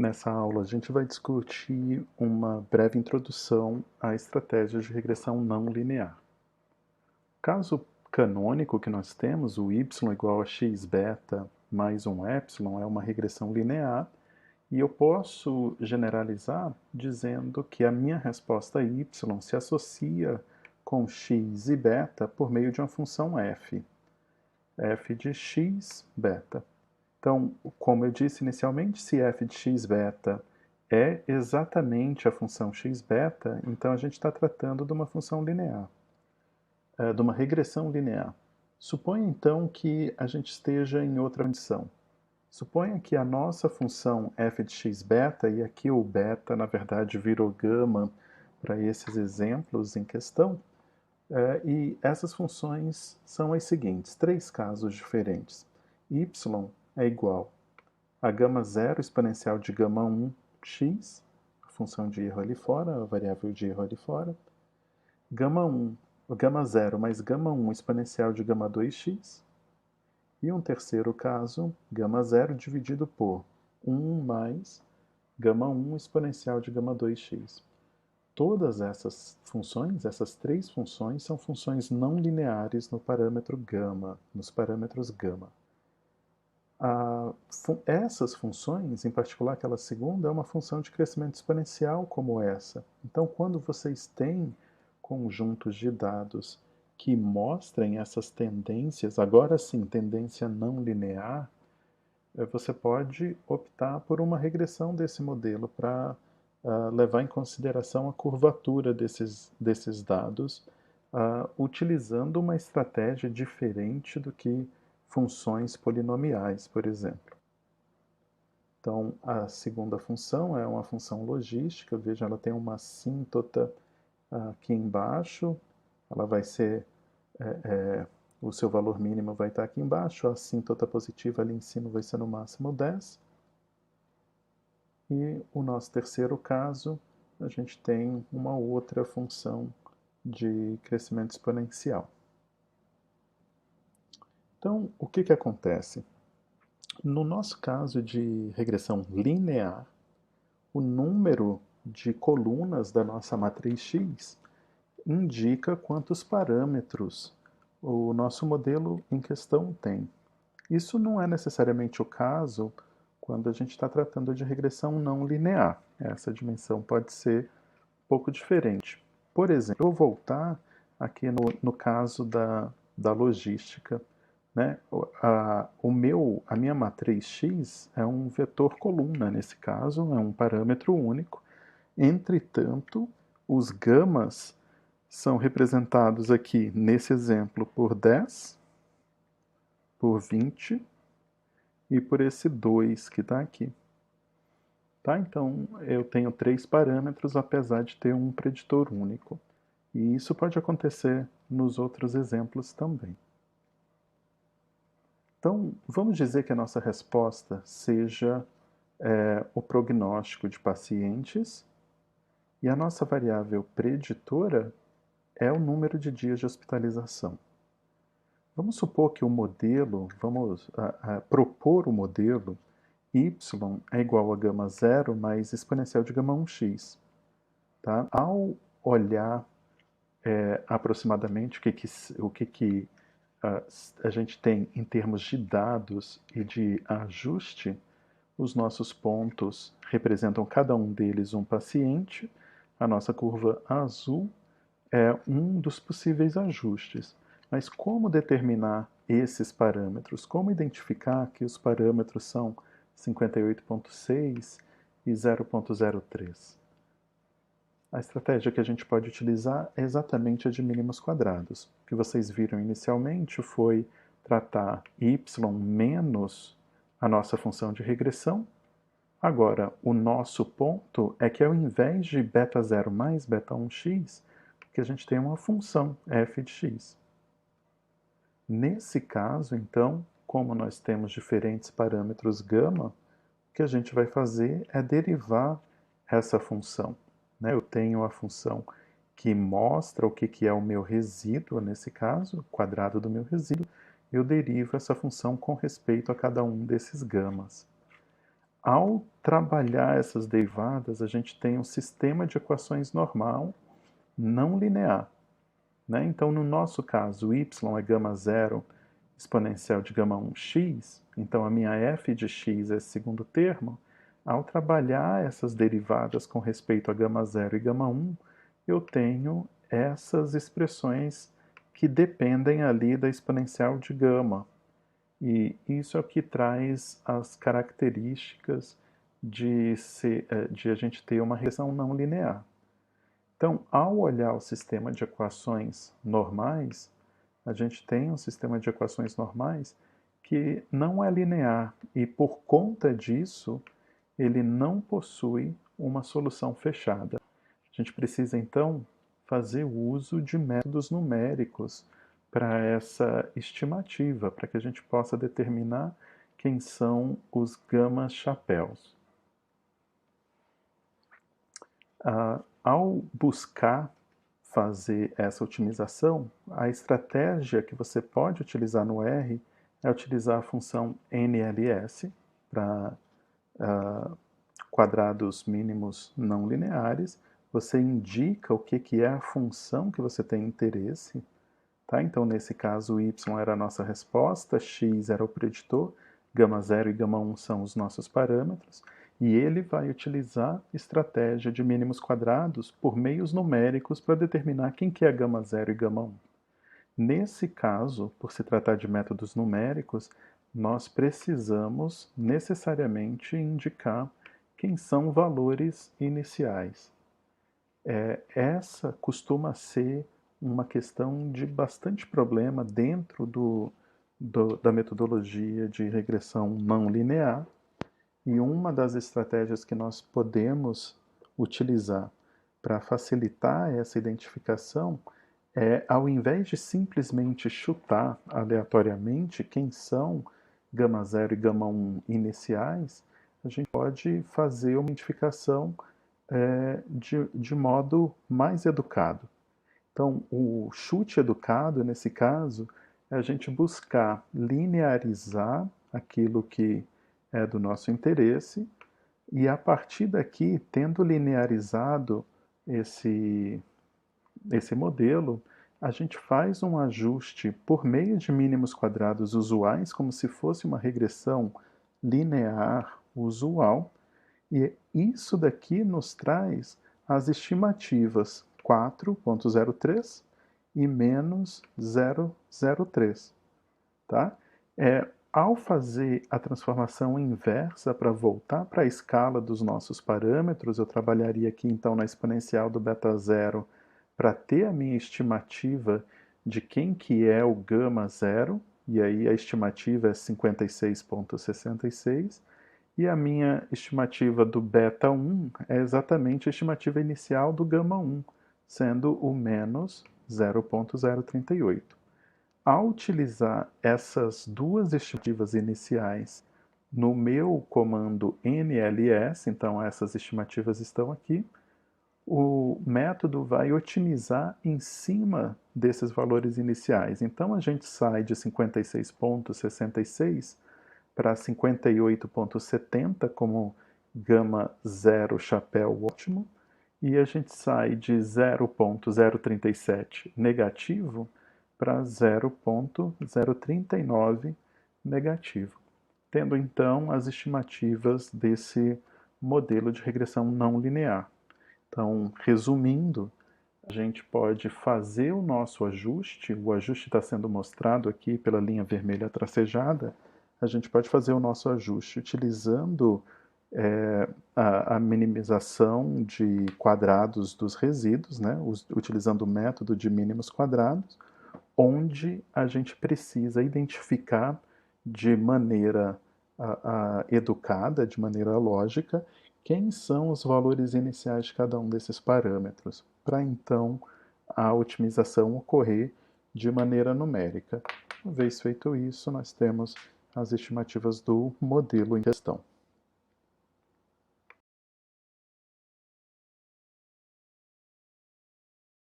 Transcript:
Nessa aula, a gente vai discutir uma breve introdução a estratégias de regressão não linear. O caso canônico que nós temos, o y igual a x beta mais um epsilon, é uma regressão linear, e eu posso generalizar dizendo que a minha resposta y se associa com x e beta por meio de uma função f de x beta. Então, como eu disse inicialmente, se f de x beta é exatamente a função x beta, então a gente está tratando de uma função linear, de uma regressão linear. Suponha então que a gente esteja em outra condição. Suponha que a nossa função f de x beta, e aqui o beta na verdade virou gama para esses exemplos em questão, e essas funções são as seguintes, três casos diferentes. Y é igual a gama zero exponencial de gama 1 x, a função de erro ali fora, a variável de erro ali fora, gama 0 mais gama 1 exponencial de gama 2x, e um terceiro caso, gama 0 dividido por 1 mais gama 1 exponencial de gama 2x. Todas essas funções, essas três funções, são funções não lineares no parâmetro gama, nos parâmetros gama. Essas funções, em particular aquela segunda, é uma função de crescimento exponencial como essa. Então, quando vocês têm conjuntos de dados que mostrem essas tendências, agora sim, tendência não linear, você pode optar por uma regressão desse modelo para levar em consideração a curvatura desses dados, utilizando uma estratégia diferente do que funções polinomiais, por exemplo. Então, a segunda função é uma função logística, veja, ela tem uma assíntota aqui embaixo, ela vai ser, o seu valor mínimo vai estar aqui embaixo, a assíntota positiva ali em cima vai ser no máximo 10. E o nosso terceiro caso, a gente tem uma outra função de crescimento exponencial. Então, o que acontece? No nosso caso de regressão linear, o número de colunas da nossa matriz X indica quantos parâmetros o nosso modelo em questão tem. Isso não é necessariamente o caso quando a gente está tratando de regressão não linear. Essa dimensão pode ser um pouco diferente. Por exemplo, eu vou voltar aqui no caso da logística, né? A minha matriz X é um vetor coluna, nesse caso, é um parâmetro único. Entretanto, os gamas são representados aqui, nesse exemplo, por 10, por 20 e por esse 2 que está aqui. Tá? Então, eu tenho três parâmetros, apesar de ter um preditor único. E isso pode acontecer nos outros exemplos também. Então, vamos dizer que a nossa resposta seja o prognóstico de pacientes e a nossa variável preditora é o número de dias de hospitalização. Vamos supor que o modelo, vamos propor o modelo y é igual a gama 0 mais exponencial de gama 1x. Tá? Ao olhar aproximadamente o que a gente tem em termos de dados e de ajuste, os nossos pontos representam cada um deles um paciente, a nossa curva azul é um dos possíveis ajustes. Mas como determinar esses parâmetros? Como identificar que os parâmetros são 58,6 e 0,03? A estratégia que a gente pode utilizar é exatamente a de mínimos quadrados. O que vocês viram inicialmente foi tratar y menos a nossa função de regressão. Agora, o nosso ponto é que ao invés de beta 0 mais beta 1x, que a gente tem uma função f de x. Nesse caso, então, como nós temos diferentes parâmetros gama, o que a gente vai fazer é derivar essa função. Eu tenho a função que mostra o que é o meu resíduo, nesse caso, o quadrado do meu resíduo, eu derivo essa função com respeito a cada um desses gamas. Ao trabalhar essas derivadas, a gente tem um sistema de equações normal, não linear. Né? Então, no nosso caso, y é gama zero exponencial de gama 1 x, então a minha f de x é esse segundo termo. Ao trabalhar essas derivadas com respeito a gama 0 e gama 1, eu tenho essas expressões que dependem ali da exponencial de gama. E isso é o que traz as características de a gente ter uma regressão não linear. Então, ao olhar o sistema de equações normais, a gente tem um sistema de equações normais que não é linear e, por conta disso, ele não possui uma solução fechada. A gente precisa, então, fazer uso de métodos numéricos para essa estimativa, para que a gente possa determinar quem são os gama-chapéus. Ao buscar fazer essa otimização, a estratégia que você pode utilizar no R é utilizar a função NLS para quadrados mínimos não lineares. Você indica o que é a função que você tem interesse. Tá? Então, nesse caso, y era a nossa resposta, x era o preditor, gama 0 e gama 1 são os nossos parâmetros, e ele vai utilizar estratégia de mínimos quadrados por meios numéricos para determinar quem que é gama 0 e gama 1. Nesse caso, por se tratar de métodos numéricos, nós precisamos necessariamente indicar quem são valores iniciais. Essa costuma ser uma questão de bastante problema dentro da metodologia de regressão não linear, e uma das estratégias que nós podemos utilizar para facilitar essa identificação é, ao invés de simplesmente chutar aleatoriamente quem são gama 0 e gama 1 iniciais, a gente pode fazer uma identificação de modo mais educado. Então, o chute educado, nesse caso, é a gente buscar linearizar aquilo que é do nosso interesse, e a partir daqui, tendo linearizado esse modelo, a gente faz um ajuste por meio de mínimos quadrados usuais, como se fosse uma regressão linear usual, e isso daqui nos traz as estimativas 4.03 e menos 0,03. Tá? Ao fazer a transformação inversa para voltar para a escala dos nossos parâmetros, eu trabalharia aqui então na exponencial do beta zero para ter a minha estimativa de quem que é o gama zero, e aí a estimativa é 56,66, e a minha estimativa do beta 1 é exatamente a estimativa inicial do gama 1, sendo o menos 0,038. Ao utilizar essas duas estimativas iniciais no meu comando NLS, então essas estimativas estão aqui, o método vai otimizar em cima desses valores iniciais. Então a gente sai de 56,66 para 58,70 como gama 0 chapéu ótimo, e a gente sai de 0,037 negativo para 0,039 negativo, tendo então as estimativas desse modelo de regressão não linear. Então, resumindo, a gente pode fazer o nosso ajuste, o ajuste está sendo mostrado aqui pela linha vermelha tracejada, a gente pode fazer o nosso ajuste utilizando a minimização de quadrados dos resíduos, né, utilizando o método de mínimos quadrados, onde a gente precisa identificar de maneira educada, de maneira lógica, quem são os valores iniciais de cada um desses parâmetros, para então a otimização ocorrer de maneira numérica. Uma vez feito isso, nós temos as estimativas do modelo em questão.